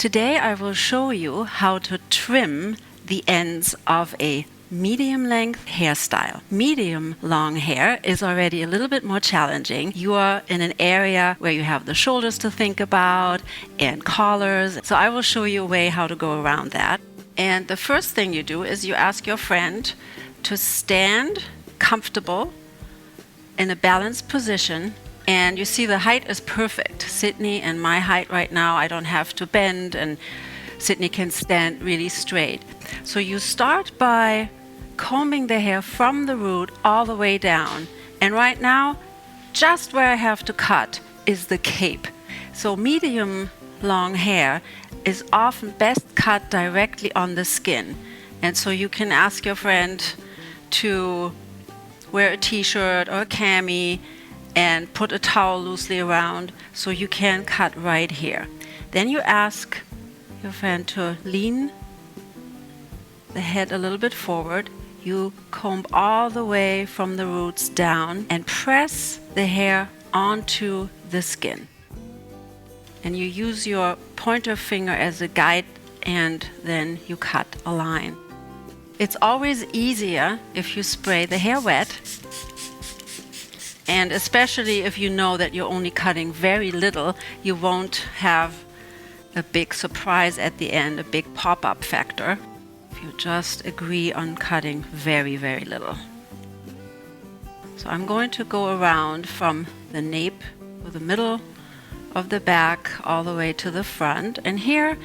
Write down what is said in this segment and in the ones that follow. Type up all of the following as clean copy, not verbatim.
Today I will show you how to trim the ends of a medium length hairstyle. Medium long hair is already a little bit more challenging. You are in an area where you have the shoulders to think about and collars. So I will show you a way how to go around that. And the first thing you do is you ask your friend to stand comfortable in a balanced position. And you see the height is perfect. Sydney and my height right now, I don't have to bend, and Sydney can stand really straight. So you start by combing the hair from the root all the way down. And right now, just where I have to cut is the cape. So medium long hair is often best cut directly on the skin. And so you can ask your friend to wear a t-shirt or a cami and put a towel loosely around so you can cut right here. Then you ask your friend to lean the head a little bit forward. You comb all the way from the roots down and press the hair onto the skin. And you use your pointer finger as a guide, and then you cut a line. It's always easier if you spray the hair wet, and especially if you know that you're only cutting very little, you won't have a big surprise at the end, a big pop-up factor. If you just agree on cutting very, very little. So I'm going to go around from the nape or the middle of the back all the way to the front. And here,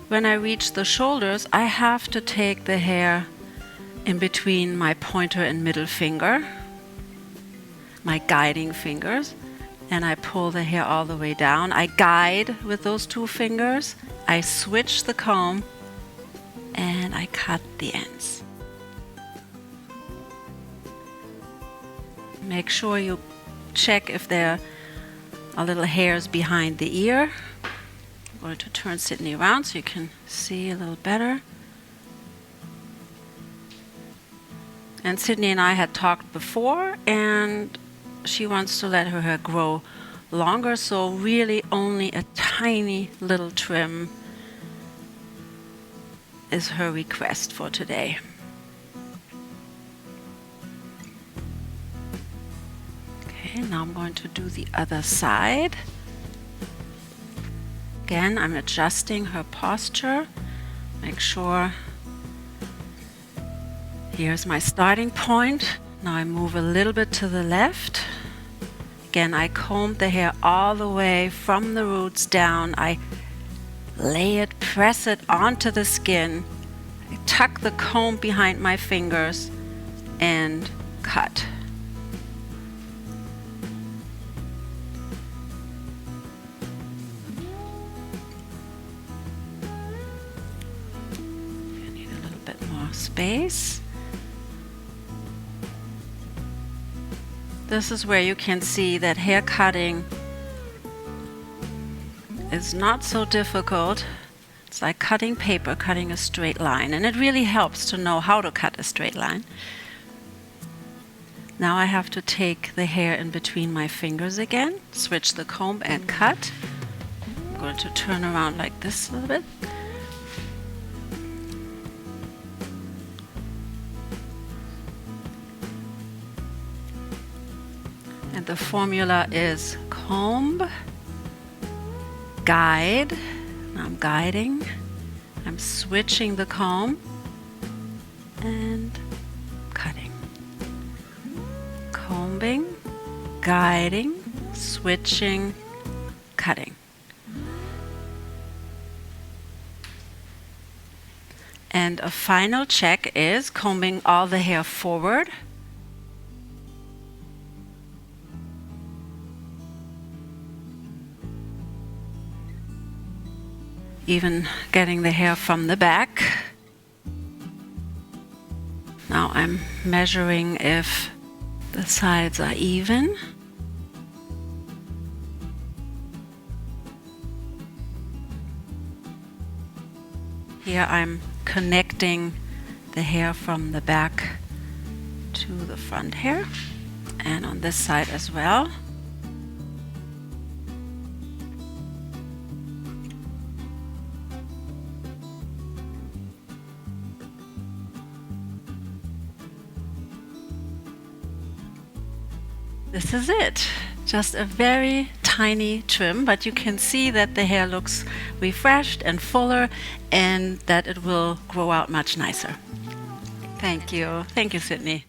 when I reach the shoulders, I have to take the hair in between my pointer and middle finger, my guiding fingers, and I pull the hair all the way down. I guide with those two fingers. I switch the comb and I cut the ends. Make sure you check if there are little hairs behind the ear. I'm going to turn Sydney around so you can see a little better. And Sydney and I had talked before, and she wants to let her hair grow longer, so really only a tiny little trim is her request for today. Okay, now I'm going to do the other side. Again, I'm adjusting her posture. Make sure here's my starting point. Now I move a little bit to the left. Again, I comb the hair all the way from the roots down. I lay it, press it onto the skin. I tuck the comb behind my fingers and cut. I need a little bit more space. This is where you can see that hair cutting is not so difficult. It's like cutting paper, cutting a straight line, and it really helps to know how to cut a straight line. Now I have to take the hair in between my fingers again, switch the comb and cut. I'm going to turn around like this a little bit. And the formula is comb, guide. Now I'm guiding. I'm switching the comb and cutting. Combing, guiding, switching, cutting. And a final check is combing all the hair forward. Even getting the hair from the back. Now I'm measuring if the sides are even. Here I'm connecting the hair from the back to the front hair, and on this side as well. This is it. Just a very tiny trim, but you can see that the hair looks refreshed and fuller and that it will grow out much nicer. Thank you. Thank you, Sydney.